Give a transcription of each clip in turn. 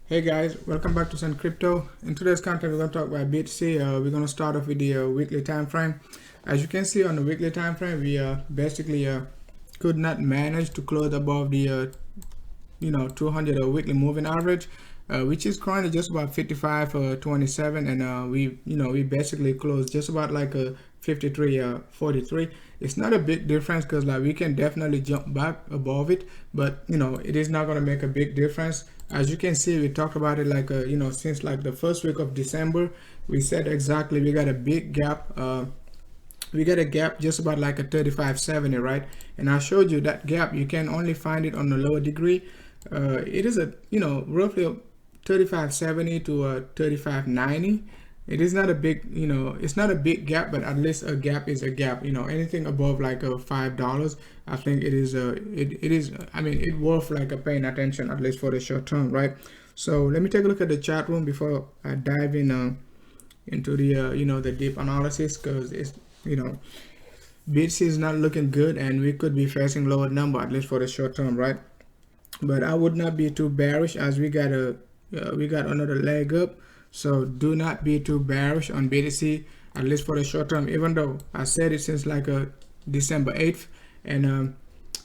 Hey guys, welcome back to Sun Crypto. In today's content, we're going to talk about BTC. We're going to start off with the weekly time frame. As you can see on the weekly time frame, we basically could not manage to close above the 200 weekly moving average, which is currently just about 55.27, and we basically closed just about like a 53.43. It's not a big difference because like we can definitely jump back above it, but it is not going to make a big difference. As you can see, we talked about it like since like the first week of December. We said exactly we got a big gap. We got a gap just about like a 35.70, right? And I showed you that gap. You can only find it on the lower degree. It is a roughly a 35.70 to a 35.90. It is not a big it's not a big gap, but at least a gap is a gap. Anything above like a $5, I think it is it worth like a paying attention, at least for the short term, right? So let me take a look at the chat room before I dive in into the the deep analysis, because it's BTC is not looking good and we could be facing lower number, at least for the short term, right? But I would not be too bearish, as we got another leg up. So do not be too bearish on BTC, at least for the short term, even though I said it since like December 8th. And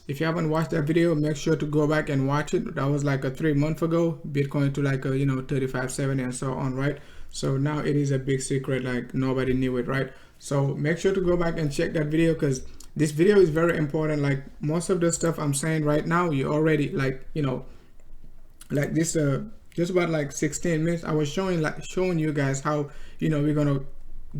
if you haven't watched that video, make sure to go back and watch it. That was like 3 months ago, Bitcoin to like 35.70 and so on, right? So now it is a big secret, like nobody knew it, right? So make sure to go back and check that video, because this video is very important. Like most of the stuff I'm saying right now, you already like like this just about like 16 minutes I was showing you guys how we're gonna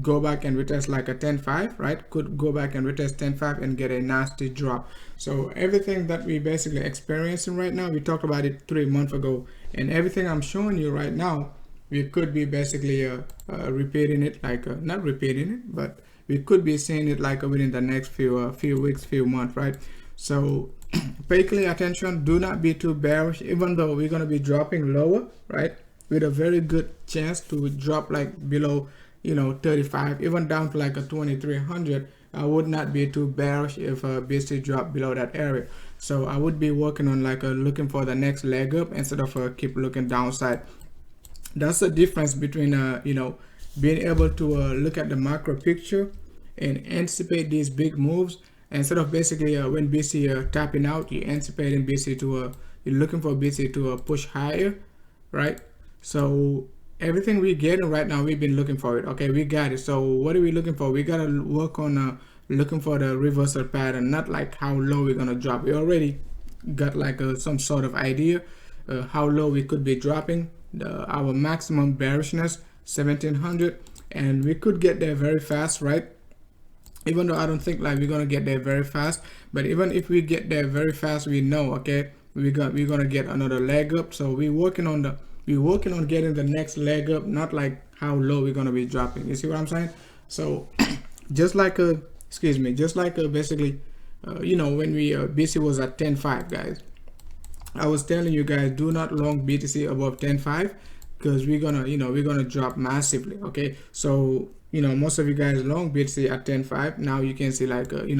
go back and retest like a 10.5, right? Could go back and retest 10.5 and get a nasty drop. So everything that we basically experiencing right now, we talked about it 3 months ago, and everything I'm showing you right now, we could be basically repeating it, like not repeating it, but we could be seeing it like within the next few weeks, few months, right? So pay clear attention. Do not be too bearish, even though we're going to be dropping lower, right? With a very good chance to drop like below 35, even down to like a 2300. I would not be too bearish if BTC drop below that area. So I would be working on like looking for the next leg up instead of keep looking downside. That's the difference between being able to look at the macro picture and anticipate these big moves, instead of basically when BTC tapping out, you're anticipating BTC to you're looking for BTC to push higher, right? So everything we're getting right now, we've been looking for it. Okay, we got it. So what are we looking for? We gotta work on looking for the reversal pattern, not like how low we're gonna drop. We already got like some sort of idea how low we could be dropping. Our maximum bearishness 1700, and we could get there very fast, right? Even though I don't think like we're gonna get there very fast, but even if we get there very fast, we know, okay, we're gonna get another leg up. So we're working on getting the next leg up, not like how low we're gonna be dropping. You see what I'm saying? So just like basically when we BTC was at 10.5, guys, I was telling you guys, do not long BTC above 10.5, because we're gonna drop massively. Okay, so most of you guys long BTC at 10.5. Now you can see like you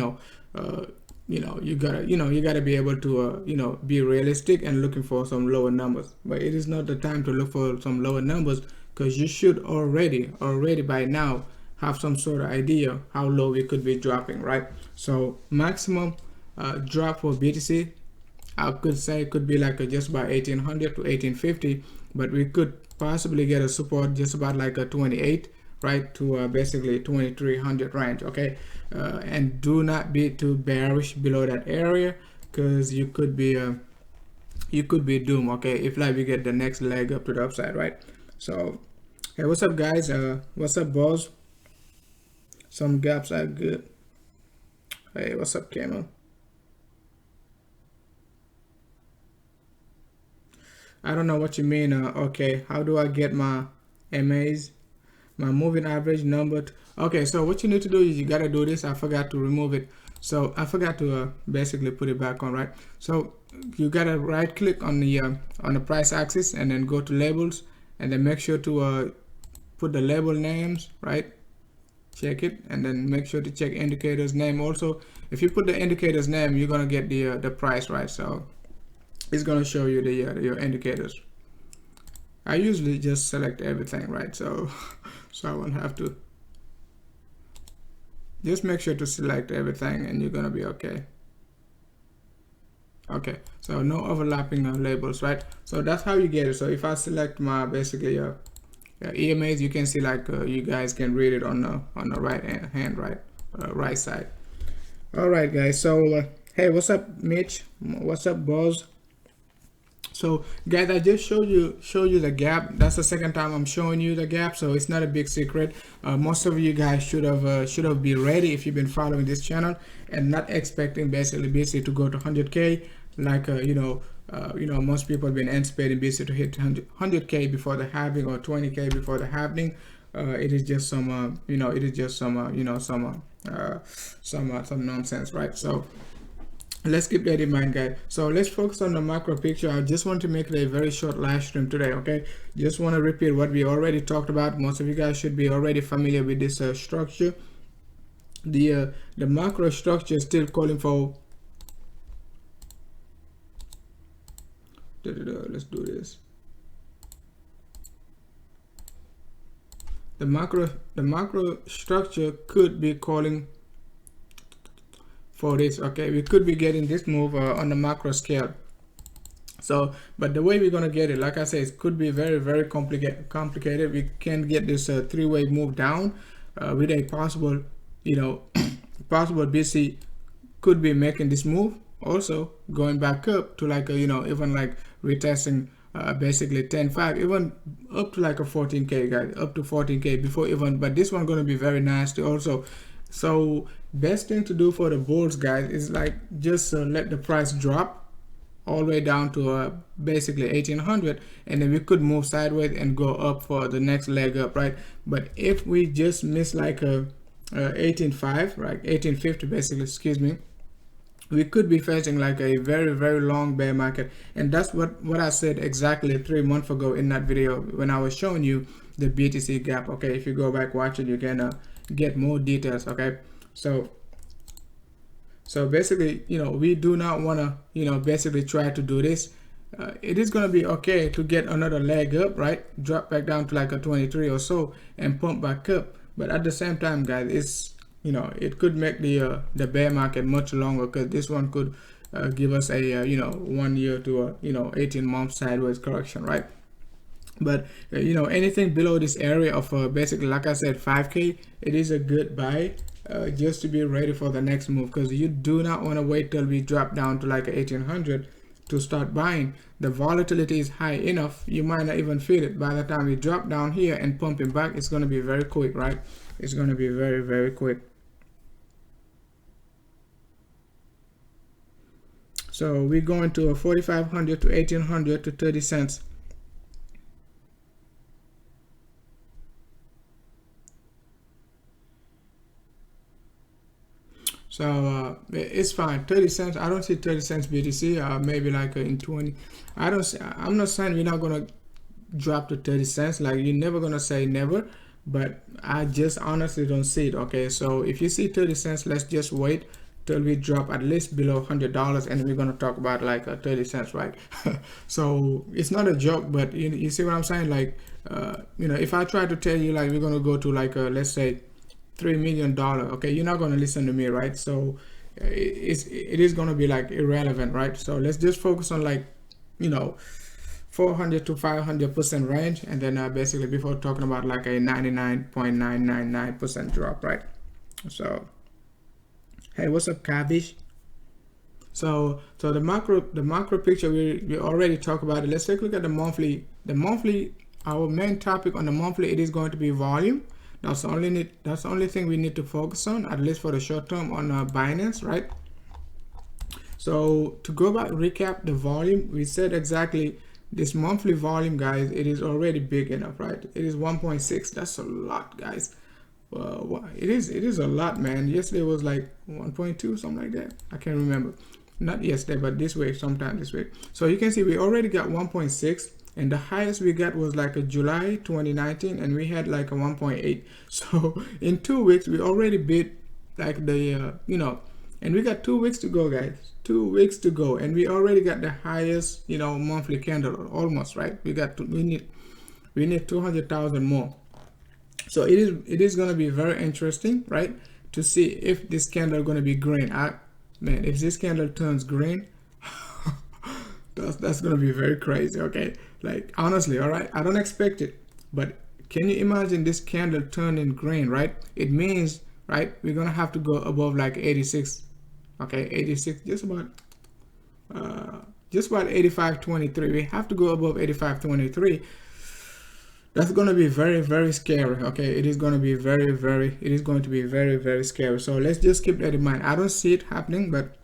gotta be able to be realistic and looking for some lower numbers. But it is not the time to look for some lower numbers, because you should already by now have some sort of idea how low we could be dropping, right? So maximum drop for BTC, I could say it could be like just about 1800 to 1850, but we could possibly get a support just about like a 28, right, to basically 2300 range. Okay, and do not be too bearish below that area, because you could be doomed, okay, if like we get the next leg up to the upside, right? So hey, what's up guys? What's up boss? Some gaps are good. Hey, what's up Cme? I don't know what you mean. Okay, how do I get my MAs, my moving average number? Okay, so what you need to do is you gotta do this. I forgot to remove it, so I forgot to basically put it back on, right? So you gotta right click on the price axis and then go to labels, and then make sure to put the label names, right? Check it, and then make sure to check indicators name also. If you put the indicators name, you're gonna get the price, right? So it's gonna show you the your indicators. I usually just select everything, right? So I won't have to. Just make sure to select everything and you're gonna be okay. Okay, so no overlapping labels, right? So that's how you get it. So if I select my basically EMAs, you can see like you guys can read it on the right hand, right side. All right, guys. So hey, what's up, Mitch? What's up, Buzz? So guys, I just showed you the gap. That's the second time I'm showing you the gap, so it's not a big secret. Most of you guys should have been ready if you've been following this channel and not expecting basically BTC to go to 100K. Like most people have been anticipating BTC to hit 100K before the halving or 20K before the halving. It is just some some nonsense, right? So let's keep that in mind, guys. So let's focus on the macro picture. I just want to make it a very short live stream today, okay? Just want to repeat what we already talked about. Most of you guys should be already familiar with this structure. The macro structure is still calling for let's do this. The macro structure could be calling for this, okay? We could be getting this move on the macro scale. So but the way we're going to get it, like I said, it could be very complicated. We can get this three-way move down with a possible possible BTC could be making this move, also going back up to like a even like retesting basically 10.5, even up to like a 14K, guys, up to 14K before even, but this one going to be very nasty also. So best thing to do for the bulls, guys, is like just let the price drop all the way down to basically 1800, and then we could move sideways and go up for the next leg up, right? But if we just miss like a 18.5, right, 1850 basically, excuse me, we could be facing like a very long bear market. And that's what I said exactly 3 months ago in that video when I was showing you the BTC gap. Okay, if you go back, watch it, you can get more details. Okay, so basically, we do not want to basically try to do this. It is going to be okay to get another leg up, right, drop back down to like a 23 or so and pump back up, but at the same time, guys, it's it could make the bear market much longer, because this one could give us a 1 year to 18 month sideways correction, right? But anything below this area of basically, like I said, 5K, it is a good buy, just to be ready for the next move, because you do not want to wait till we drop down to like 1800 to start buying. The volatility is high enough, you might not even feel it. By the time we drop down here and pumping back, it's going to be very quick, right? It's going to be very quick. So we're going to a 4,500 to 1,800 to 30 cents. So it's fine. 30 cents. I don't see 30 cents BTC. Maybe like in 20. I'm not saying we're not gonna drop to 30 cents. Like, you're never gonna say never, but I just honestly don't see it. Okay, so if you see 30 cents, let's just wait till we drop at least below $100, and we're gonna talk about like 30 cents, right? So it's not a joke, but you see what I'm saying? Like if I try to tell you like we're gonna go to like let's say $3 million, okay, you're not gonna listen to me, right? So it is gonna be like irrelevant, right? So let's just focus on like 400 to 500% range, and then basically before talking about like a 99.999% drop, right? So hey, what's up, Cabbage? So the macro picture, we already talked about it. Let's take a look at the monthly. Our main topic on the monthly, it is going to be volume. That's the only thing we need to focus on, at least for the short term, on Binance, right? So to go back, recap the volume, we said exactly this monthly volume, guys, it is already big enough, right? It is 1.6. That's a lot, guys. It is a lot, man. Yesterday was like 1.2, something like that. I can't remember. Not yesterday, but this week, sometime this week. So you can see we already got 1.6, and the highest we got was like a July 2019, and we had like a 1.8. So in 2 weeks we already beat like the and we got 2 weeks to go, guys. 2 weeks to go, and we already got the highest, you know, monthly candle almost, right? We need 200,000 more. So it is going to be very interesting, right, to see if this candle going to be green. Man, if this candle turns green, that's going to be very crazy. Okay, like honestly, all right, I don't expect it, but can you imagine this candle turning green, right? It means, right, we're going to have to go above like 86. Okay, 86, just about 85.23. We have to go above 85.23. That's going to be very, very scary. Okay, it is going to be very, very scary. So let's just keep that in mind. I don't see it happening, but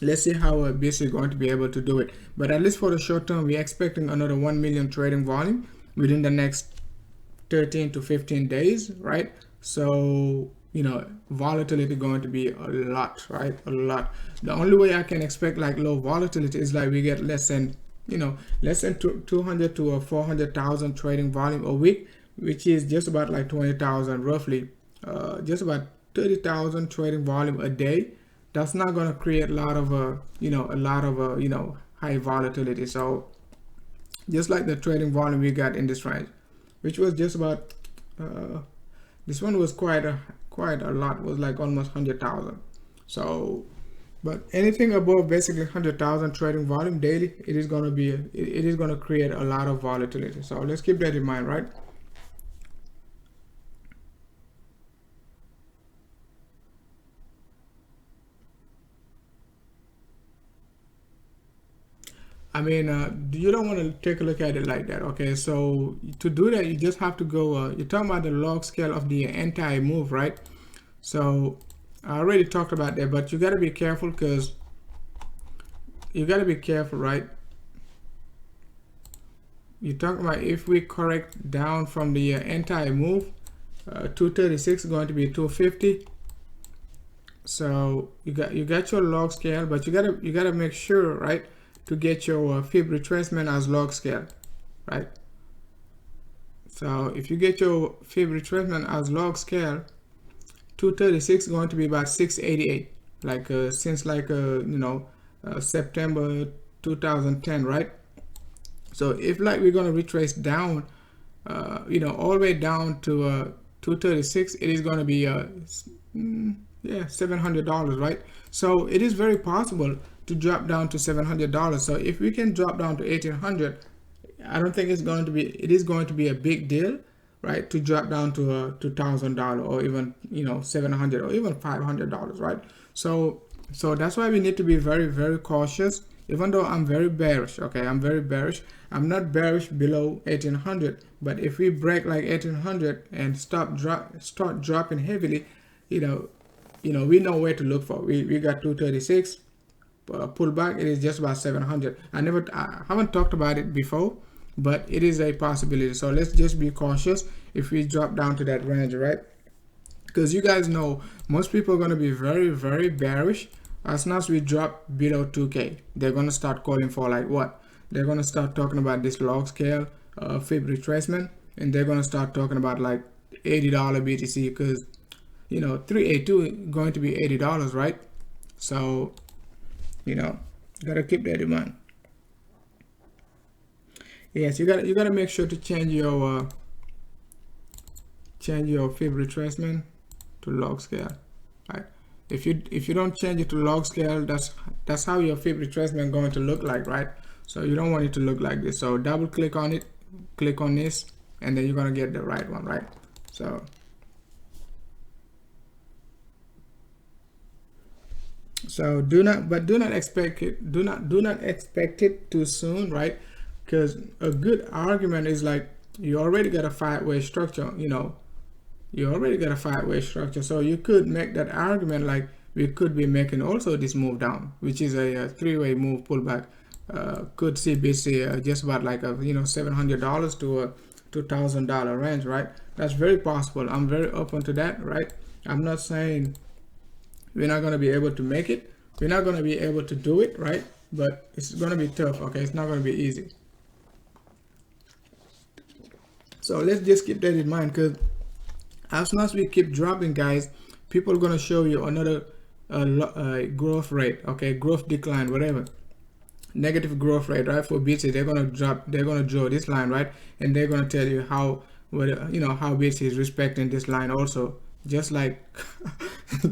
let's see how BIS is going to be able to do it. But at least for the short term, we're expecting another 1 million trading volume within the next 13 to 15 days, right? So, you know, volatility going to be a lot, right? A lot. The only way I can expect like low volatility is like we get less than, you know, less than 200 to 400,000 trading volume a week, which is just about like 20,000 roughly, just about 30,000 trading volume a day. That's not going to create a lot of you know, high volatility. So just like the trading volume we got in this range, which was just about this one was quite a lot, was like almost 100,000. So but anything above basically 100,000 trading volume daily, it is going to be, it is going to create a lot of volatility. So let's keep that in mind, right? I mean, you don't want to take a look at it like that. Okay, so to do that, you just have to go, you're talking about the log scale of the anti-move, right? So I already talked about that, but you got to be careful, because you got to be careful, right? You're talking about if we correct down from the anti-move, 236 is going to be 250. So you got your log scale, but you gotta make sure, right, to get your fib retracement as log scale, right? So if you get your fib retracement as log scale, 236 is going to be about 688, like since like you know, September 2010, right? So if like we're going to retrace down, you know, all the way down to 236, it is going to be yeah, $700, right? So it is very possible to drop down to $700. So if we can drop down to 1800, I don't think it's going to be, it is going to be a big deal, right, to drop down to $2,000 or even, you know, $700 or even $500, right? So that's why we need to be very, very cautious. Even though I'm very bearish, okay, I'm very bearish. I'm not bearish below 1800, but if we break like 1800 and start dropping heavily, you know, we know where to look for. We got 236 pullback. It is just about 700. I haven't talked about it before, but it is a possibility. So let's just be cautious if we drop down to that range, right? Because you guys know most people are going to be very, very bearish. As soon as we drop below 2K, they're going to start calling for like what? They're going to start talking about this log scale, fib retracement, and they're going to start talking about like $80 BTC, because, you know, 382 is going to be $80, right? So, you know, got to keep that in mind. Yes, you got to make sure to change your fib retracement to log scale, right? If you don't change it to log scale, that's how your fib retracement going to look like, right? So you don't want it to look like this. So double click on it, click on this, and then you're gonna get the right one, right? So do not expect it too soon, right? Because a good argument is like you already got a 5-way structure, you know. You already got a 5-way structure, so you could make that argument like we could be making also this move down, which is a 3-way move pullback. Could see basically just about like a, you know, $700 to a $2,000 range, right? That's very possible. I'm very open to that, right? I'm not saying we're not going to be able to make it. We're not going to be able to do it, right? But it's going to be tough, okay? It's not going to be easy. So let's just keep that in mind, because as soon as we keep dropping, guys, people are going to show you another growth rate, okay, growth decline, whatever, negative growth rate, right? For BTC, they're gonna draw this line, right? And they're gonna tell you how, how BTC is respecting this line also, just like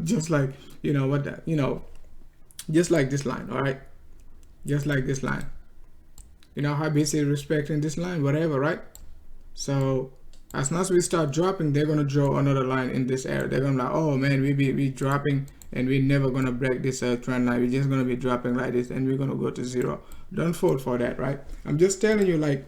just like just like this line, all right, just like this line, how BTC is respecting this line, whatever, right? So as soon as we start dropping, they're gonna draw another line in this area. They're gonna be like, oh man, we dropping and we're never gonna break this trend line. We're just gonna be dropping like this and we're gonna go to zero. Don't fall for that, right? I'm just telling you like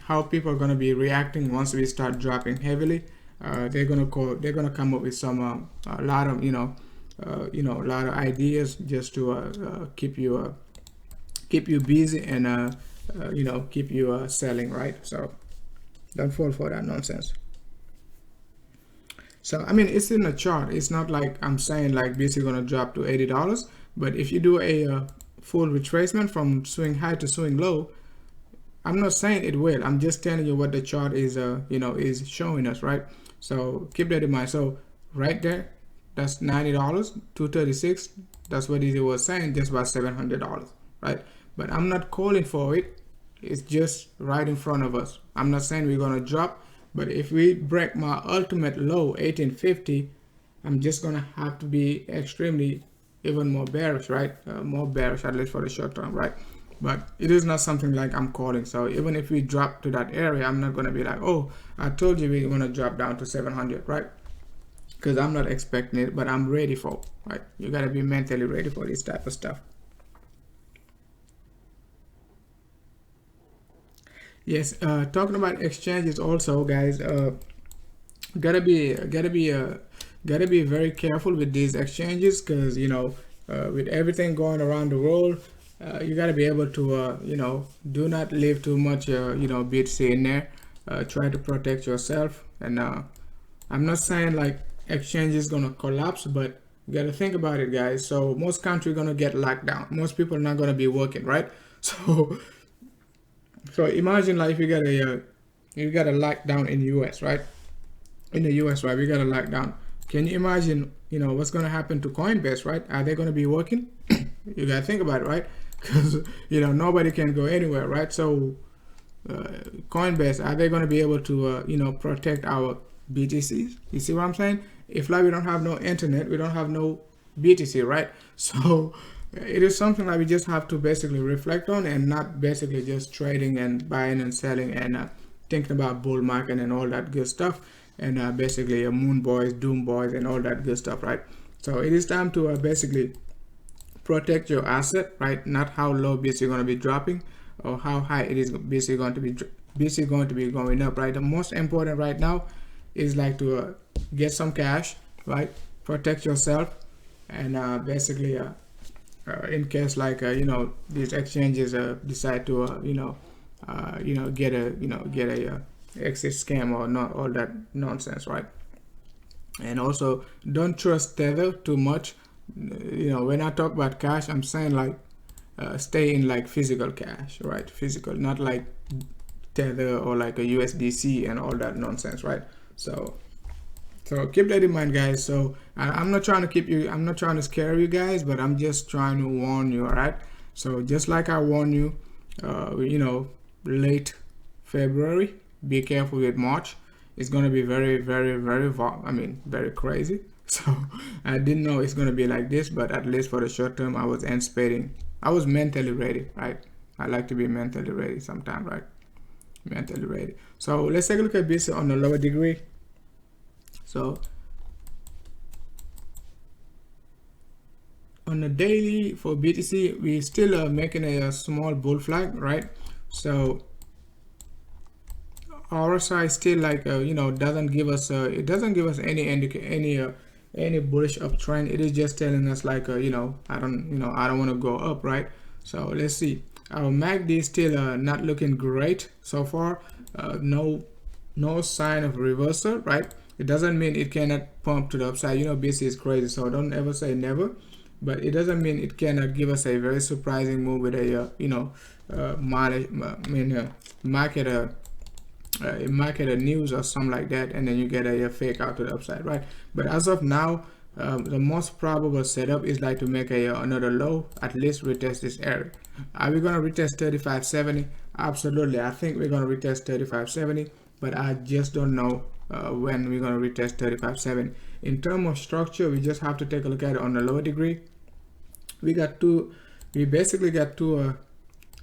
how people are gonna be reacting once we start dropping heavily. They're gonna come up with some a lot of a lot of ideas just to keep you busy and keep you selling, right? So don't fall for that nonsense. So I mean, it's in the chart. It's not like I'm saying like BTC gonna drop to $80, but if you do a full retracement from swing high to swing low, I'm not saying it will. I'm just telling you what the chart is is showing us, right? So keep that in mind. So right there, that's $90, 236. That's what it was saying, just about $700, right? But I'm not calling for it. It's just right in front of us. I'm not saying we're gonna drop, but if we break my ultimate low 1850, I'm just gonna have to be extremely even more bearish, right? More bearish, at least for the short term, right? But it is not something like I'm calling. So even if we drop to that area, I'm not gonna be like, oh, I told you we're gonna drop down to 700, right? Because I'm not expecting it, but I'm ready for, right? You gotta be mentally ready for this type of stuff. Yes, talking about exchanges also, guys, gotta be very careful with these exchanges, because with everything going around the world, you gotta be able to do not leave too much BTC in there. Try to protect yourself, and I'm not saying like exchange is gonna collapse, but you gotta think about it, guys. So most countries gonna get locked down. Most people are not gonna be working, right? So imagine like you got a lockdown in the US, right? In the US, right? We got a lockdown. Can you imagine, what's going to happen to Coinbase, right? Are they going to be working? You got to think about it, right? Because, nobody can go anywhere, right? So Coinbase, are they going to be able to, protect our BTCs? You see what I'm saying? If like we don't have no internet, we don't have no BTC, right? So it is something that we just have to basically reflect on, and not basically just trading and buying and selling and thinking about bull market and all that good stuff, and basically moon boys, doom boys, and all that good stuff, right? So it is time to basically protect your asset, right? Not how low BTC going to be dropping or how high it is BTC going to be going up, right? The most important right now is like to get some cash, right? Protect yourself, and basically in case like these exchanges decide to get a exit scam or not, all that nonsense, right? And also don't trust Tether too much. When I talk about cash, I'm saying like stay in like physical cash, right? Physical, not like Tether or like a USDC and all that nonsense, right? So keep that in mind, guys. So I'm not trying to scare you guys, but I'm just trying to warn you, all right? So just like I warned you, late February, be careful with March. It's going to be very, very, very crazy. So I didn't know it's going to be like this, but at least for the short term, I was anticipating. I was mentally ready, right? I like to be mentally ready sometimes, right? Mentally ready. So let's take a look at BTC on the lower degree. So on the daily for BTC, we still are making a small bull flag, right? So RSI still like doesn't give us any bullish uptrend. It is just telling us like I don't want to go up, right? So let's see. Our MACD is still not looking great so far. No sign of reversal, right? It doesn't mean it cannot pump to the upside. BTC is crazy, so don't ever say never. But it doesn't mean it cannot give us a very surprising move with a market news or something like that, and then you get a fake out to the upside, right? But as of now, the most probable setup is like to make another low, at least retest this area. Are we gonna retest 3570? Absolutely, I think we're gonna retest 3570, but I just don't know when we're gonna retest 3570. In terms of structure, we just have to take a look at it on the lower degree. We basically got two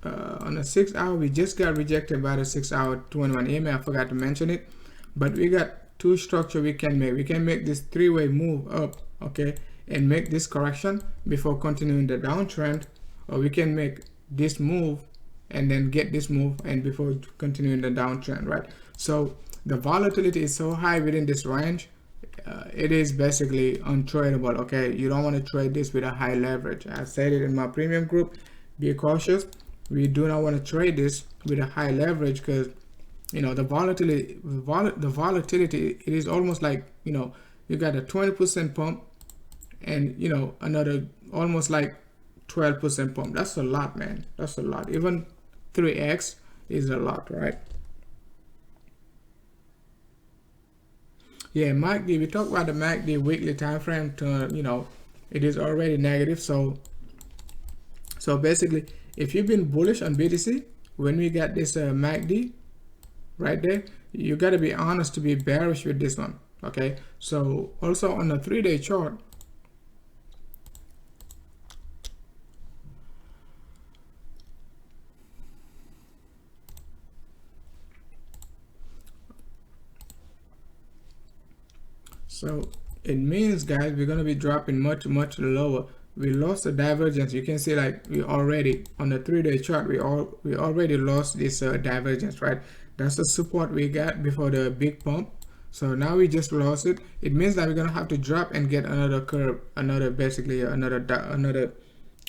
on the 6 hour. We just got rejected by the 6 hour 21 EMA. I forgot to mention it, but we got two structure we can make. We can make this three-way move up, okay, and make this correction before continuing the downtrend, or we can make this move and then get this move and before continuing the downtrend, right? So the volatility is so high within this range, it is basically untradeable, okay? You don't want to trade this with a high leverage. I said it in my premium group, be cautious. We do not want to trade this with a high leverage, because you know the volatility, it is almost like, you know, you got a 20% pump and, you know, another almost like 12% pump. That's a lot, man. That's a lot. Even 3x is a lot, right? Yeah, MACD, we talked about the MACD weekly time frame to, you know, it is already negative. So basically, if you've been bullish on BTC, when we got this MACD right there, you got to be honest to be bearish with this one, okay? So also on the 3-day chart, so it means, guys, we're going to be dropping much lower. We lost the divergence. You can see, like, we already on the 3-day chart, we already lost this divergence, right? That's the support we got before the big pump. So now we just lost it. It means that we're gonna have to drop and get another curve, basically another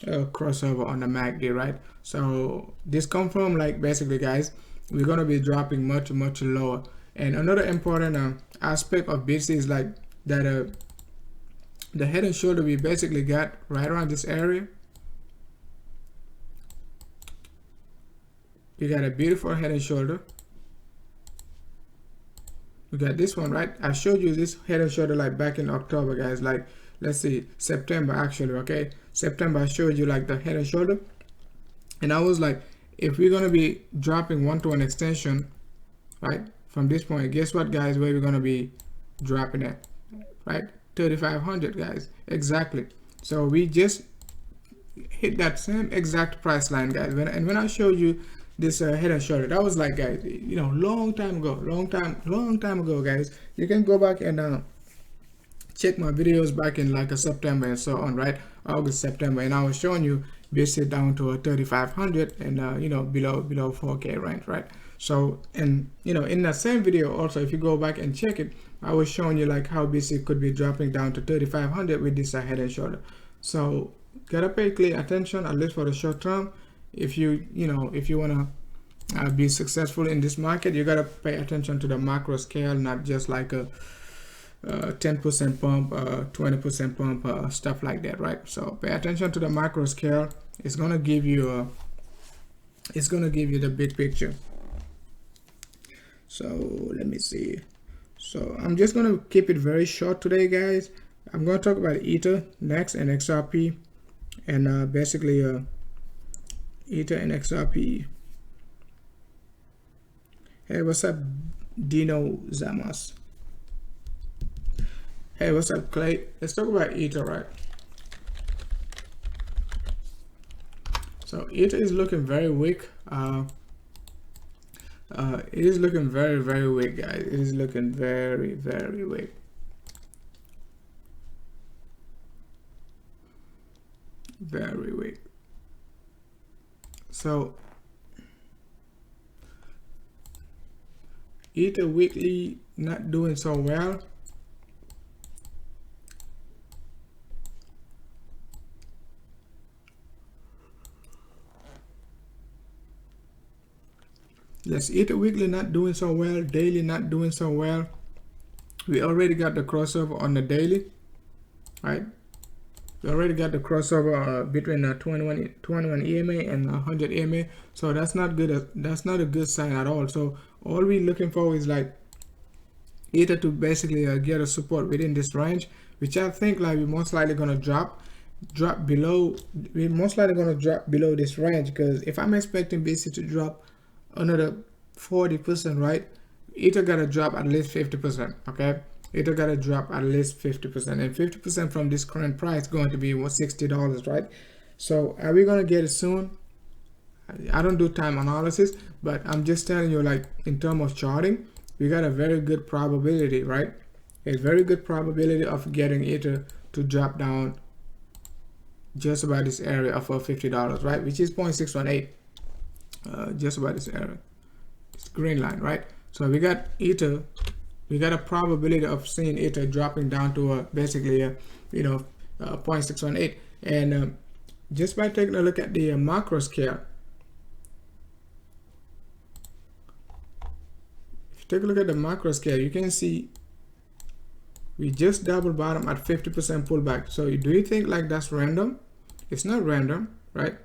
crossover on the MACD, right? So this come from, like, basically, guys, we're gonna be dropping much lower. And another important aspect of BTC is like that the head and shoulder we basically got right around this area. You got a beautiful head and shoulder. We got this one, right? I showed you this head and shoulder like back in October, guys. Like, let's see, September actually, okay? September, I showed you like the head and shoulder. And I was like, if we're gonna be dropping 1-to-1 extension, right, from this point, guess what, guys, where we're gonna be dropping at, right? 3,500, guys, exactly. So we just hit that same exact price line, guys. When I showed you this head and shoulder, that was like, guys, you know, long time ago, guys. You can go back and check my videos back in like a September and so on, right? August, September, and I was showing you basically down to a 3,500 and you know, below 4K range, right? So, and you know, in that same video also, if you go back and check it, I was showing you like how BTC could be dropping down to 3,500 with this head and shoulder. So gotta pay clear attention, at least for the short term. If you want to be successful in this market, you got to pay attention to the macro scale, not just like a 10% pump, 20% pump, stuff like that, right? So pay attention to the macro scale. It's going to give you the big picture. So let me see. So I'm just going to keep it very short today, guys. I'm going to talk about Ether next and XRP, and basically Ether and XRP. Hey, what's up, Dino Zamas? Hey, what's up, Clay? Let's talk about Ether, right? So Ether is looking very weak. It is looking very weak, guys. It is looking very weak. Very weak. So Ether weekly not doing so well. Yes, Ether weekly not doing so well, daily not doing so well. We already got the crossover on the daily, right? We already got the crossover between 21 EMA and 100 EMA, so that's not good. That's not a good sign at all. So all we're looking for is like Ether to basically get a support within this range, which I think like we're most likely gonna drop below. We're most likely gonna drop below this range, because if I'm expecting BC to drop another 40%, right, Ether gotta drop at least 50%. Okay, Ether gotta drop at least 50%, and 50% from this current price going to be $60, right? So are we gonna get it soon? I don't do time analysis, but I'm just telling you, like, in terms of charting, we got a very good probability, right? A very good probability of getting Ether to drop down just about this area of $50, right? Which is 0.618, just about this area. It's green line, right? So we got Ether, we got a probability of seeing Ether dropping down to basically 0.618, and just by taking a look at the macro scale. Take a look at the macro scale, you can see we just double bottom at 50% pullback. So do you think like that's random? It's not random, right?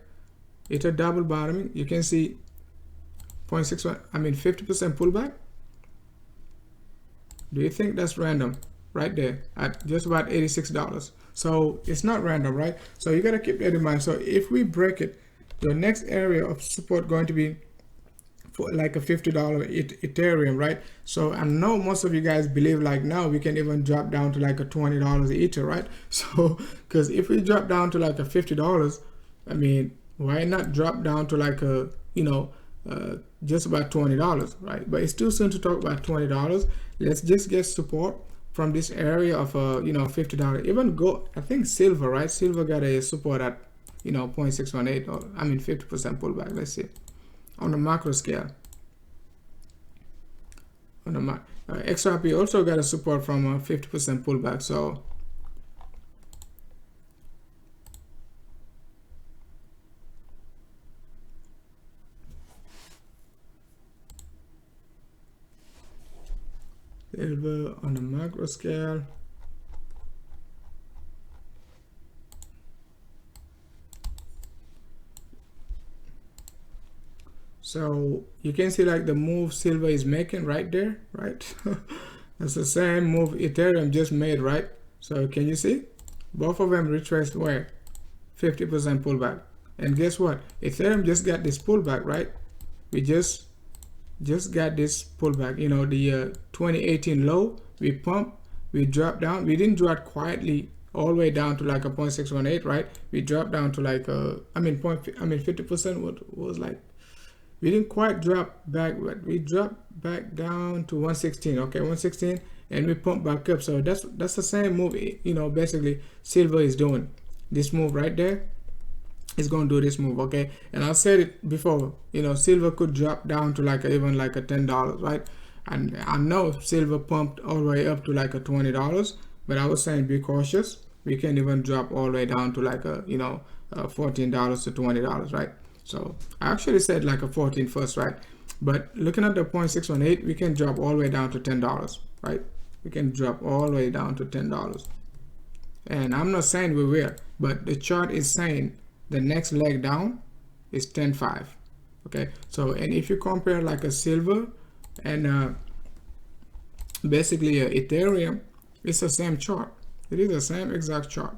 It's a double bottoming. You can see 0.61, I mean 50% pullback. Do you think that's random? Right there at just about $86. So it's not random, right? So you gotta keep that in mind. So if we break it, the next area of support going to be for like a $50 Ethereum, right? So I know most of you guys believe like now we can even drop down to like a $20 Ether, right? So because if we drop down to like a $50, I mean, why not drop down to like a just about $20, right? But it's too soon to talk about $20. Let's just get support from this area of $50. Even go, I think silver, right? Silver got a support at 0.618, or I mean 50% pullback. Let's see. On the macro scale, on the XRP also got a support from a 50% pullback. So silver on the macro scale. So you can see like the move silver is making right there, right? That's the same move Ethereum just made, right? So can you see? Both of them retraced where? 50% pullback. And guess what? Ethereum just got this pullback, right? We just got this pullback. The 2018 low, we pumped, we dropped down. We didn't drop quietly all the way down to like a 0.618, right? We dropped down to like 50%. What was like, we didn't quite drop back, but we dropped back down to 116. Okay, 116, and we pumped back up. So that's the same move. Basically silver is doing this move right there. It's going to do this move, okay? And I said it before. Silver could drop down to like even like a $10, right? And I know silver pumped all the way up to like a $20, but I was saying be cautious. We can even drop all the way down to like a $14 to $20, right? So I actually said like a 14 first, right? But looking at the 0.618, we can drop all the way down to $10, right? We can drop all the way down to $10. And I'm not saying we will, but the chart is saying the next leg down is 10.5. Okay, so and if you compare like a silver and basically Ethereum, it's the same chart. It is the same exact chart.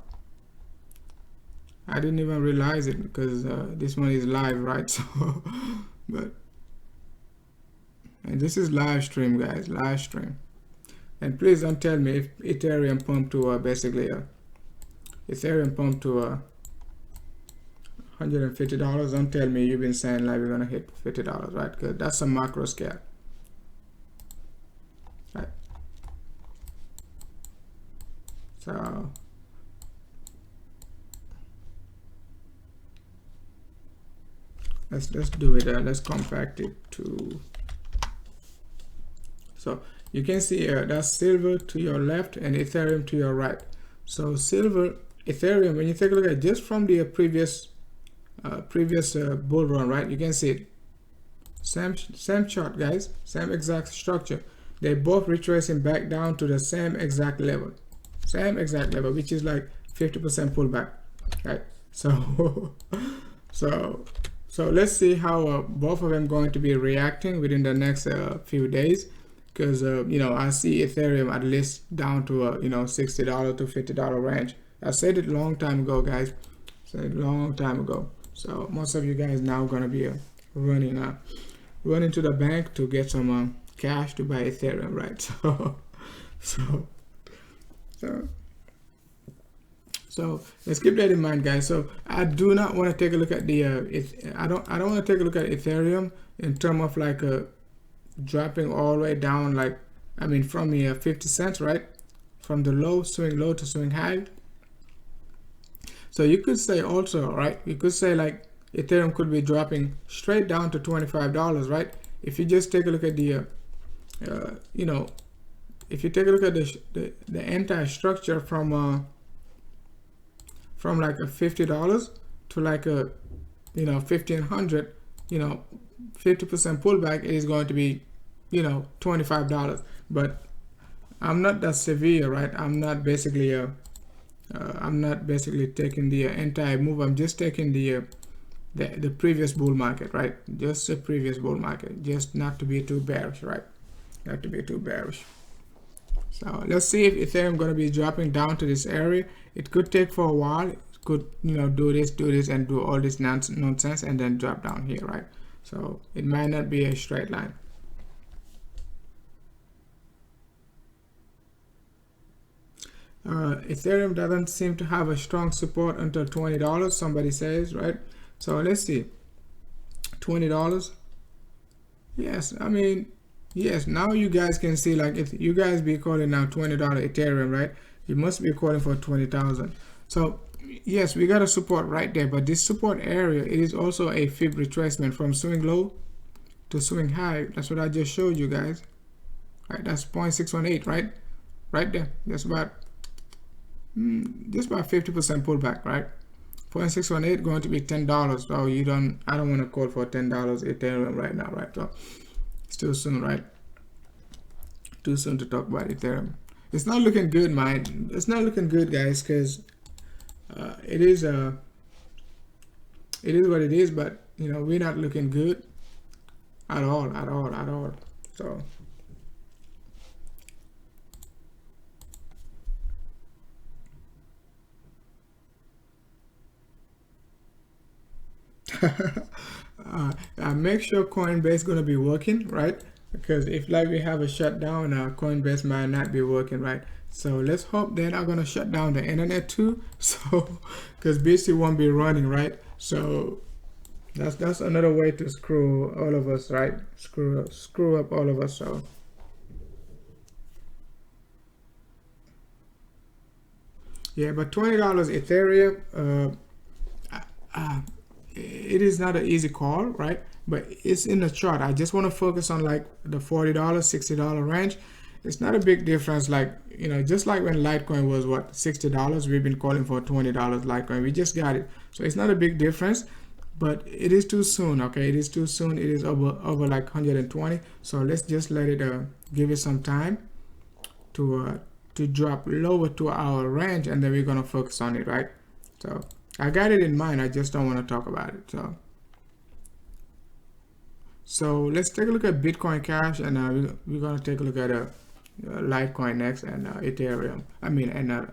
I didn't even realize it because this one is live, right? So and this is live stream, guys, live stream. And please don't tell me if Ethereum pumped to Ethereum pumped to $150. Don't tell me you've been saying like we're gonna hit $50, right? Because that's a macro scale, right? So let's do it. Let's compact it to. So you can see that's silver to your left and Ethereum to your right. So silver, Ethereum, when you take a look at just from the previous bull run, right? You can see it. Same chart, guys. Same exact structure. They both retracing back down to the same exact level. Same exact level, which is like 50% pullback, right? So so let's see how both of them going to be reacting within the next few days, because you know, I see Ethereum at least down to you know, $60 to $50 range. I said it long time ago, guys. Said it long time ago. So most of you guys now gonna be running to the bank to get some cash to buy Ethereum, right? So let's keep that in mind, guys. So I do not want to take a look at the I don't want to take a look at Ethereum in terms of like dropping all the way down, like, I mean, from the 50 cents, right? From the swing low to swing high. So you could say also, right? You could say like Ethereum could be dropping straight down to $25, right? If you just take a look at the you know, if you take a look at the entire structure from like a $50 to like a, you know, 1500, you know, 50% pullback is going to be, you know, $25. But I'm not that severe, right? I'm not basically taking the entire move. I'm just taking the previous bull market, right? Just the previous bull market, just not to be too bearish, right? Not to be too bearish. So let's see if Ethereum going to be dropping down to this area. It could take for a while. It could, you know, do this and do all this nonsense and then drop down here, right? So it might not be a straight line. Ethereum doesn't seem to have a strong support until $20, somebody says, right? So let's see. $20. Yes, I mean, yes, now you guys can see, like, if you guys be calling now $20 Ethereum, right? You must be calling for 20,000. So yes, we got a support right there, but this support area, it is also a fib retracement from swing low to swing high. That's what I just showed you guys, right? That's 0.618, right? Right there. That's about 50% pullback, right? 0.618 going to be $10. So I don't want to call for $10 Ethereum right now, right? So it's too soon, right? Too soon to talk about Ethereum. It's not looking good, man. It's not looking good, guys, because it is what it is. But you know, we're not looking good at all. So make sure Coinbase gonna be working, right? Because if like we have a shutdown, Coinbase might not be working, right? So let's hope they're not gonna shut down the internet too. So because BTC won't be running, right? So that's another way to screw all of us, right? Screw up all of us. So yeah, but $20 Ethereum, it is not an easy call, right? But it's in the chart. I just want to focus on like the $40, $60 range. It's not a big difference. Like, you know, just like when Litecoin was what, $60, we've been calling for $20 Litecoin. We just got it. So it's not a big difference, but it is too soon. Okay, it is too soon. It is over like 120. So let's just let it give it some time to drop lower to our range, and then we're gonna focus on it, right? So I got it in mind. I just don't want to talk about it. So let's take a look at Bitcoin Cash, and we're gonna take a look at Litecoin next, and Ethereum. I mean, and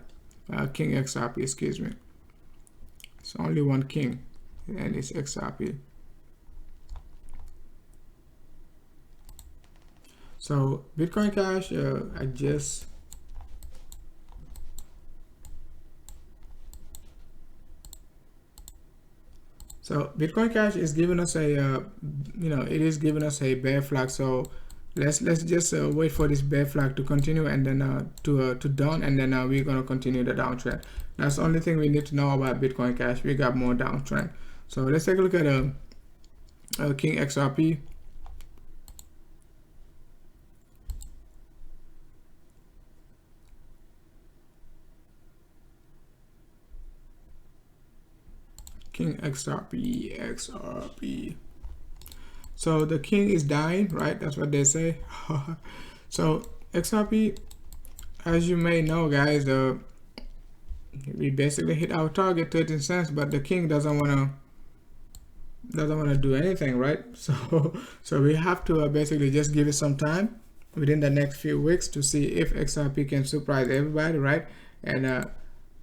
King XRP. Excuse me. It's only one King, and it's XRP. So Bitcoin Cash, So Bitcoin Cash is giving us a, you know, it is giving us a bear flag. So let's just wait for this bear flag to continue, and then to down, and then we're gonna continue the downtrend. That's the only thing we need to know about Bitcoin Cash. We got more downtrend. So let's take a look at King XRP. King XRP. So the king is dying, right? That's what they say. So XRP, as you may know, guys, we basically hit our target, 13 cents, but the king doesn't want to do anything, right? So we have to basically just give it some time within the next few weeks to see if XRP can surprise everybody, right? And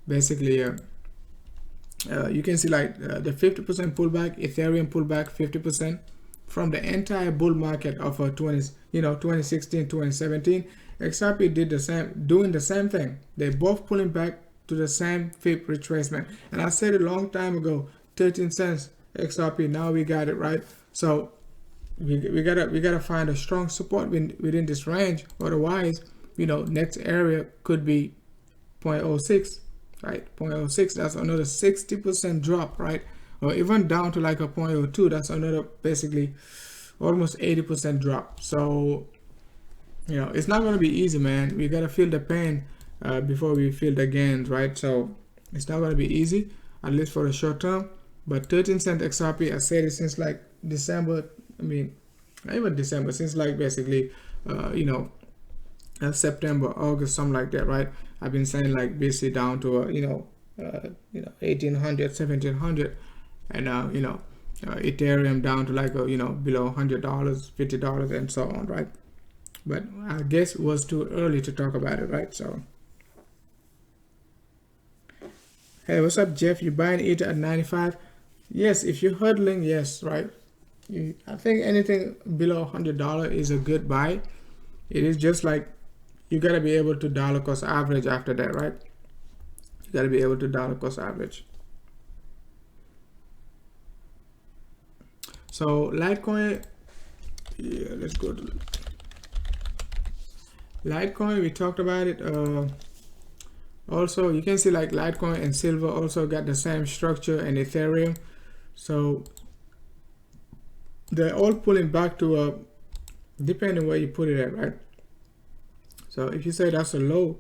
basically you can see like the 50% pullback, Ethereum pullback 50% from the entire bull market of 2016, 2017. XRP did the same, doing the same thing. They both pulling back to the same FIP retracement. And I said a long time ago, 13 cents XRP. Now we got it, right? So we gotta find a strong support within this range. Otherwise, next area could be 0.06, right? 0.06, that's another 60% drop, right? Or even down to like a 0.02, that's another basically almost 80% drop. So it's not going to be easy, man. We got to feel the pain before we feel the gains, right? So it's not going to be easy, at least for the short term. But 13 cent XRP, I said it since like December. I mean, not even December, since like basically September, August, something like that, right? I've been saying like BC down to 1800, 1700, and Ethereum down to like below $100, $50, and so on, right? But I guess it was too early to talk about it, right? So hey, what's up, Jeff? You buying Ether at 95? Yes, if you're hodling, yes, right? I think anything below $100 is a good buy. It is just like you got to be able to dollar cost average after that, right? You got to be able to dollar cost average. So Litecoin, yeah, let's go to Litecoin. We talked about it. Also, you can see like Litecoin and silver also got the same structure, and Ethereum. So they're all pulling back to depending where you put it at, right? So if you say that's a low,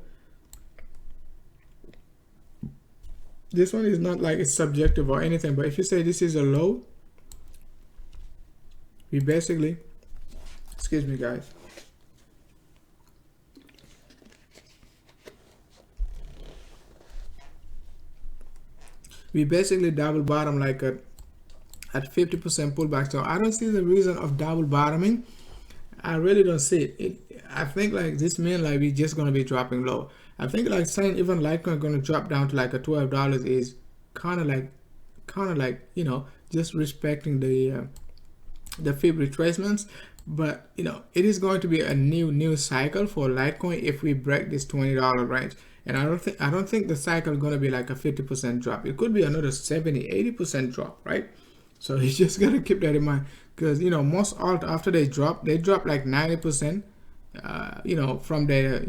this one is not like it's subjective or anything, but if you say this is a low, we basically, excuse me guys, we basically double bottom like at 50% pullback. So I don't see the reason of double bottoming. I really don't see it. I think like this means like we're just gonna be dropping low. I think like saying even Litecoin gonna drop down to like a $12 is kind of like just respecting the FIB retracements. But it is going to be a new cycle for Litecoin if we break this $20 range. And I don't think the cycle is going to be like a 50% drop. It could be another 70-80% drop, right? So you just got to keep that in mind, because most alt after they drop like 90%, from their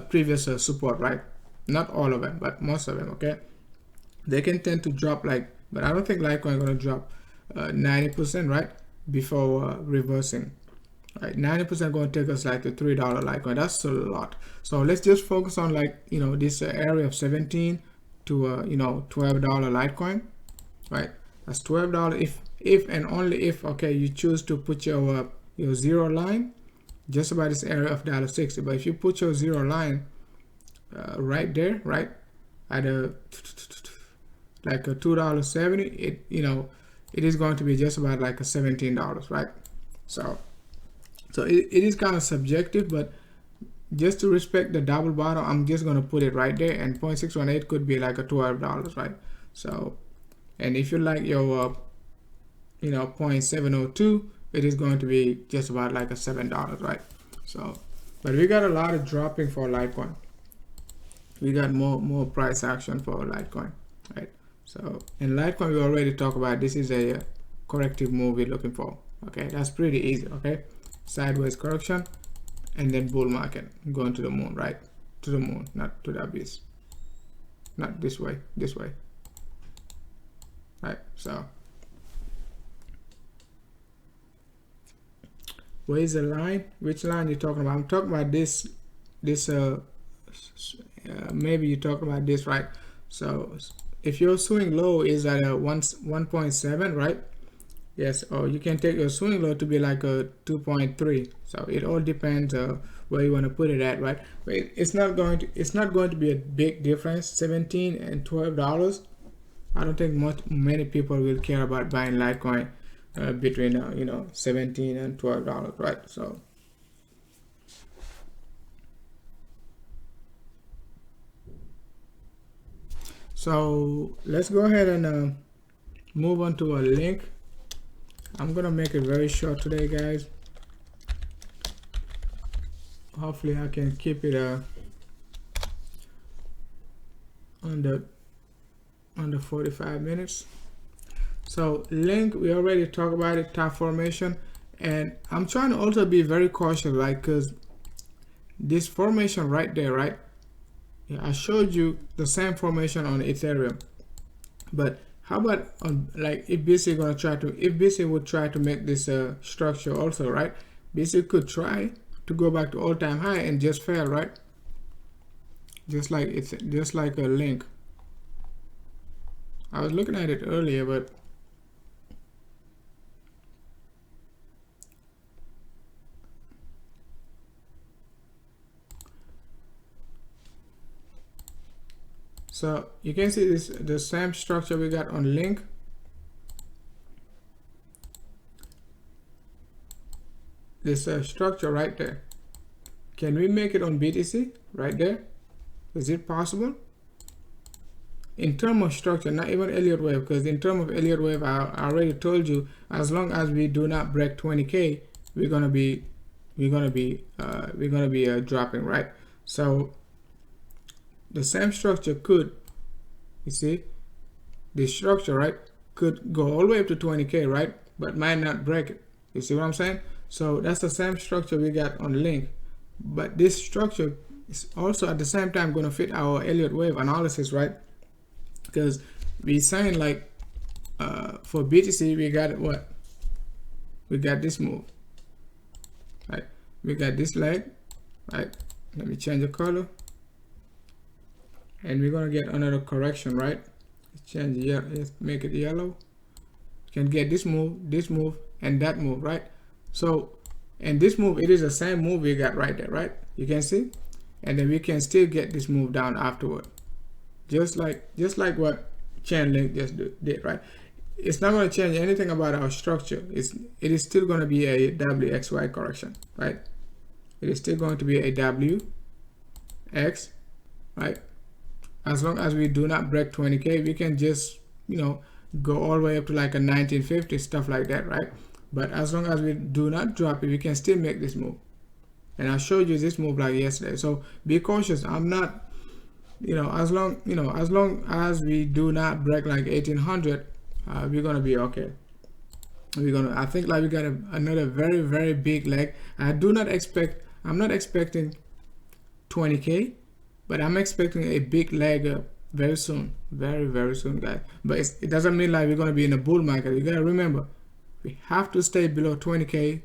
previous support, right? Not all of them, but most of them. Okay, they can tend to drop like, but I don't think Litecoin going to drop 90%, right, before reversing. Right, 90% going to take us like the $3 Litecoin. That's a lot. So let's just focus on like this area of 17 to $12 Litecoin, right? That's $12 if and only if, okay, you choose to put your zero line just about this area of $1.60. But if you put your zero line right there, right at like a $2.70, it is going to be just about like a $17, right? So it is kind of subjective, but just to respect the double bottom, I'm just going to put it right there, and 0.618 could be like a $12, right? So, and if you like your 0.702, it is going to be just about like a $7, right? So, but we got a lot of dropping for Litecoin. We got more price action for Litecoin, right? So in Litecoin, we already talked about this is a corrective move we're looking for. Okay, that's pretty easy. Okay, sideways correction, and then bull market going to the moon, right? To the moon, not to the abyss, not this way, right? So where is the line? Which line you talking about? I'm talking about this maybe you're talking about this, right? So if your swing low is at a 1.7, right? Yes, or you can take your swing low to be like a 2.3. So it all depends where you want to put it at, right? But it's not going to be a big difference. $17 and $12. I don't think many people will care about buying Litecoin between you know, $17 and $12, right? So let's go ahead and move on to a link. I'm gonna make it very short today, guys. Hopefully I can keep it under 45 minutes. So link, we already talked about it, top formation, and I'm trying to also be very cautious, right? Because this formation right there, right? Yeah, I showed you the same formation on Ethereum, but how about on, like, if BC gonna try to, if BC would try to make this structure also, right? BC could try to go back to all-time high and just fail, right? Just like it's just like a link. I was looking at it earlier, but so you can see this, the same structure we got on link. This structure right there. Can we make it on BTC right there? Is it possible? In terms of structure, not even Elliott wave, because in terms of Elliott wave, I already told you, as long as we do not break 20K, we're gonna be dropping, right? So the same structure could, you see, this structure, right, could go all the way up to 20K, right, but might not break it. You see what I'm saying? So that's the same structure we got on link, but this structure is also at the same time going to fit our Elliott wave analysis, right? Because we saying like for BTC we got what? We got this move, right? We got this leg, right? Let me change the color, and we're gonna get another correction, right? Let's change it, let's make it yellow. You can get this move, and that move, right? So, and this move, it is the same move we got right there, right? You can see, and then we can still get this move down afterward, just like what chain link just did, right? It's not going to change anything about our structure. It is still going to be a WXY correction, right? It is still going to be a WX, right? As long as we do not break 20K, we can just, you know, go all the way up to like a 1950, stuff like that, right? But as long as we do not drop it, we can still make this move. And I showed you this move like yesterday. So be cautious. I'm not, you know, as long as we do not break like 1800, we're gonna be okay. I think like we got another very, very big leg. I'm not expecting 20K, but I'm expecting a big leg up very soon, very, very soon, guys. But it doesn't mean like we're gonna be in a bull market. You gotta remember, we have to stay below 20K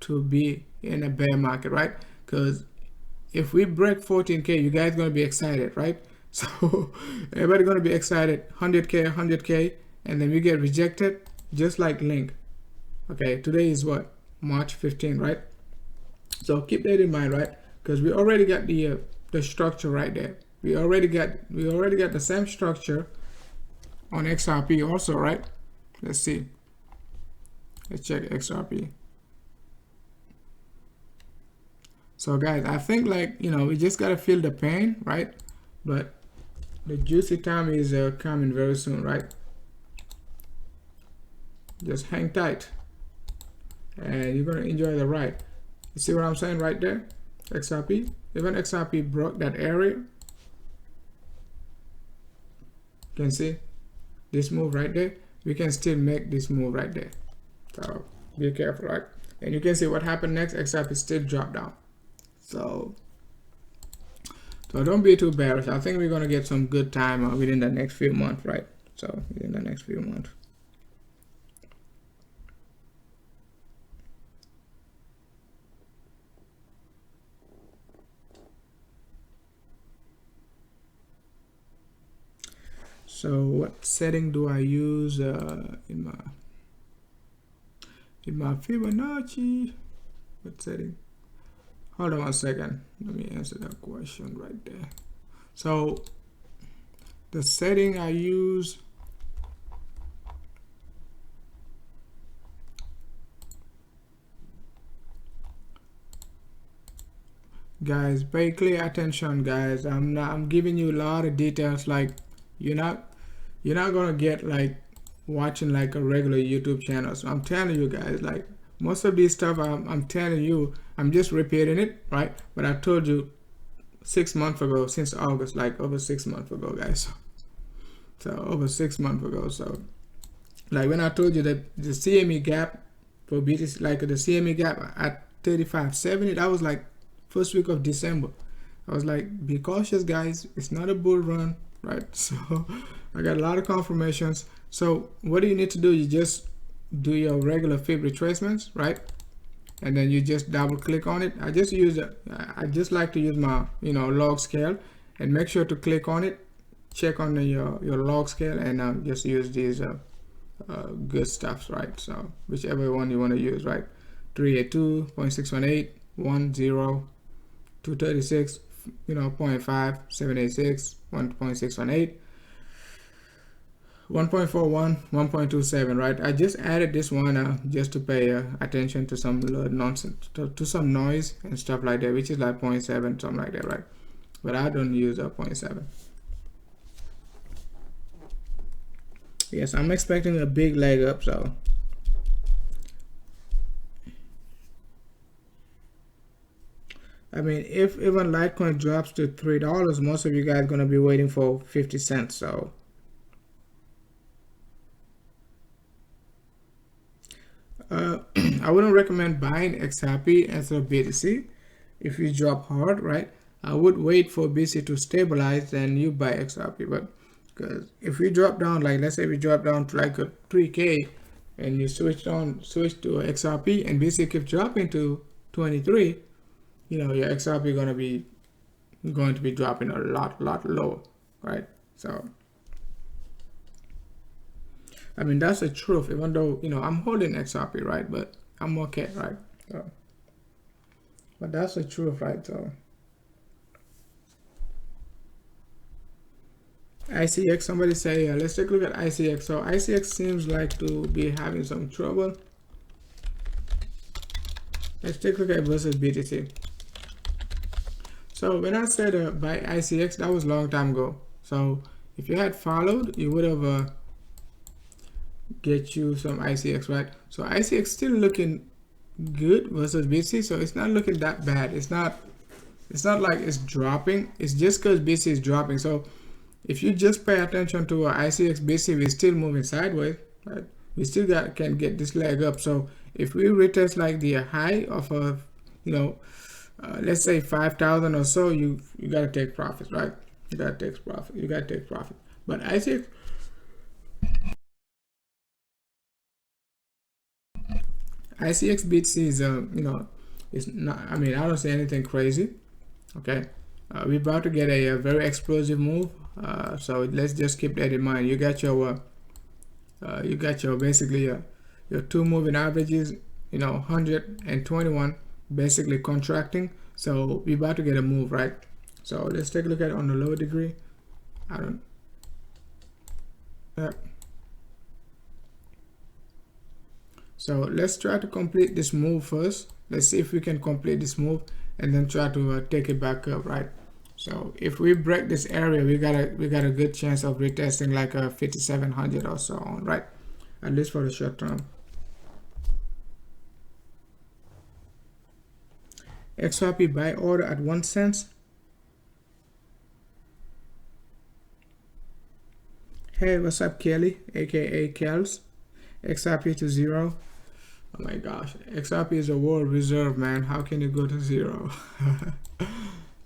to be in a bear market, right? Because if we break 14K, you guys gonna be excited, right? So everybody gonna be excited, 100K, and then we get rejected, just like link. Okay, today is what, March 15, right? So keep that in mind, right? Because we already got the structure right there. We already got the same structure on XRP also, right? Let's see. Let's check XRP. So guys, I think like, you know, we just gotta feel the pain, right? But the juicy time is coming very soon, right? Just hang tight, and you're gonna enjoy the ride. You see what I'm saying right there? XRP, even XRP broke that area. You can see this move right there. We can still make this move right there. So be careful, right? And you can see what happened next. XRP still dropped down. So don't be too bearish. I think we're gonna get some good time within the next few months, right? So within the next few months. So what setting do I use in my Fibonacci? What setting? Hold on 1 second. Let me answer that question right there. So the setting I use, guys, pay clear attention, guys. I'm giving you a lot of details. Like you're not gonna get like watching like a regular YouTube channel. So I'm telling you guys, like most of this stuff I'm telling you, I'm just repeating it, right? But I told you 6 months ago, since August, like over 6 months ago, guys. So over 6 months ago. So like when I told you that the CME gap for BTC, like the CME gap at 35.70, that was like first week of December. I was like, be cautious, guys. It's not a bull run, right? So I got a lot of confirmations. So what do you need to do? You just do your regular fib retracements, right? And then you just double click on it. I just like to use my log scale, and make sure to click on it, check on your log scale, and just use these good stuffs, right? So whichever one you want to use, right? 382, 0.618, 10, 236, 0.5, 786, 1.618, 1.41, 1.27, right? I just added this one just to pay attention to some nonsense, to some noise and stuff like that, which is like 0.7, something like that, right? But I don't use a 0.7. Yes, I'm expecting a big leg up, so I mean, if even Litecoin drops to $3, most of you guys are gonna be waiting for 50 cents. So I wouldn't recommend buying XRP instead of BTC. If you drop hard, right, I would wait for BTC to stabilize, then you buy XRP. But because if we drop down, like let's say we drop down to like a 3K, and you switch to XRP, and BTC keeps dropping to 23, your XRP going to be dropping a lot lower, right? So I mean, that's the truth, even though I'm holding XRP, right? But I'm okay, right? So, but that's the truth, right? So ICX, somebody say, let's take a look at ICX. So ICX seems like to be having some trouble. Let's take a look at versus BTC. So when I said buy ICX, that was a long time ago. So if you had followed, you would have get you some ICX, right? So ICX still looking good versus BTC, so it's not looking that bad. It's not like it's dropping. It's just because BTC is dropping. So if you just pay attention to ICX, BTC, we're still moving sideways, right? We still can get this leg up. So if we retest like the high of a let's say 5,000 or so, you gotta take profits, right? You gotta take profit. But ICX BTC is it's not, I mean, I don't say anything crazy. Okay, we're about to get a very explosive move, so let's just keep that in mind. You got your basically your two moving averages, 121 basically contracting, so we're about to get a move, right? So let's take a look at it on the lower degree. So let's try to complete this move first. Let's see if we can complete this move and then try to take it back up, right? So if we break this area, we got a good chance of retesting like a 5,700 or so on, right? At least for the short term. XRP buy order at 1 cent. Hey, what's up, Kelly, aka Kels? XRP to 0. Oh my gosh, XRP is a world reserve, man. How can you go to 0?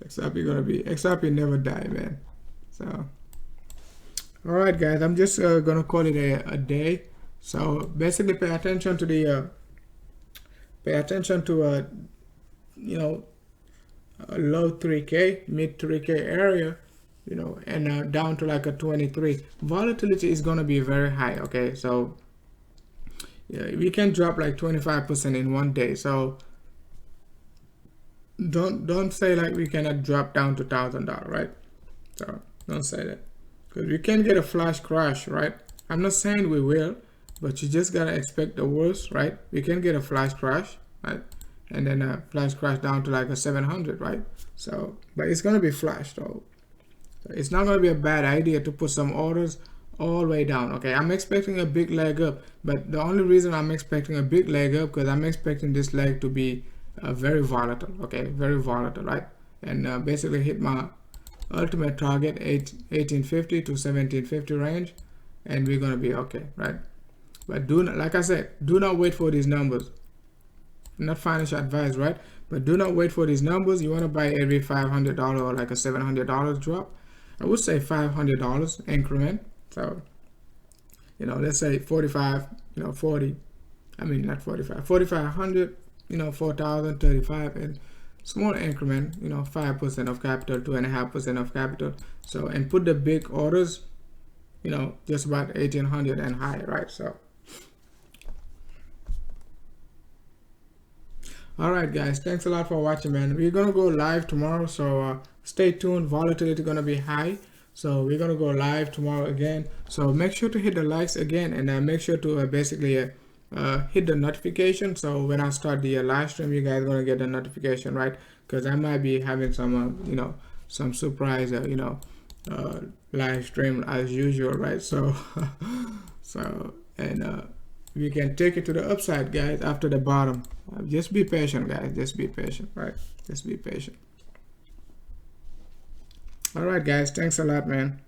XRP never die, man. So all right, guys, I'm just gonna call it a day. So basically pay attention to the low 3K, mid 3K area, and down to like a 23. Volatility is gonna be very high. Okay, so yeah, we can drop like 25% in one day. So don't say like we cannot drop down to $1,000, right? So don't say that, because we can get a flash crash, right? I'm not saying we will, but you just gotta expect the worst, right? We can get a flash crash, right? and then flash crash down to like a 700, right? So, but it's gonna be flash though. So it's not gonna be a bad idea to put some orders all the way down. Okay, I'm expecting a big leg up, but the only reason I'm expecting a big leg up because I'm expecting this leg to be very volatile. Okay, very volatile, right? And basically hit my ultimate target 1850 to 1750 range, and we're gonna be okay, right? But do not, like I said, do not wait for these numbers. Not financial advice, right? But do not wait for these numbers. You want to buy every $500 or like a $700 drop. I would say $500 increment. So, you know, let's say 45, you know, 40. I mean, not 45, 4,500, you know, 4,000, 35, and small increment, you know, 5% of capital, 2.5% of capital. So, and put the big orders, you know, just about 1,800 and higher, right? So, all right, guys, thanks a lot for watching, man. We're gonna go live tomorrow, so stay tuned. Volatility gonna be high, so we're gonna go live tomorrow again. So make sure to hit the likes again, and make sure to basically hit the notification, so when I start the live stream, you guys gonna get the notification, right? Because I might be having some you know, some surprise you know, live stream as usual, right? So we can take it to the upside, guys, after the bottom. Just be patient, guys. Just be patient, right? Just be patient. All right, guys, thanks a lot, man.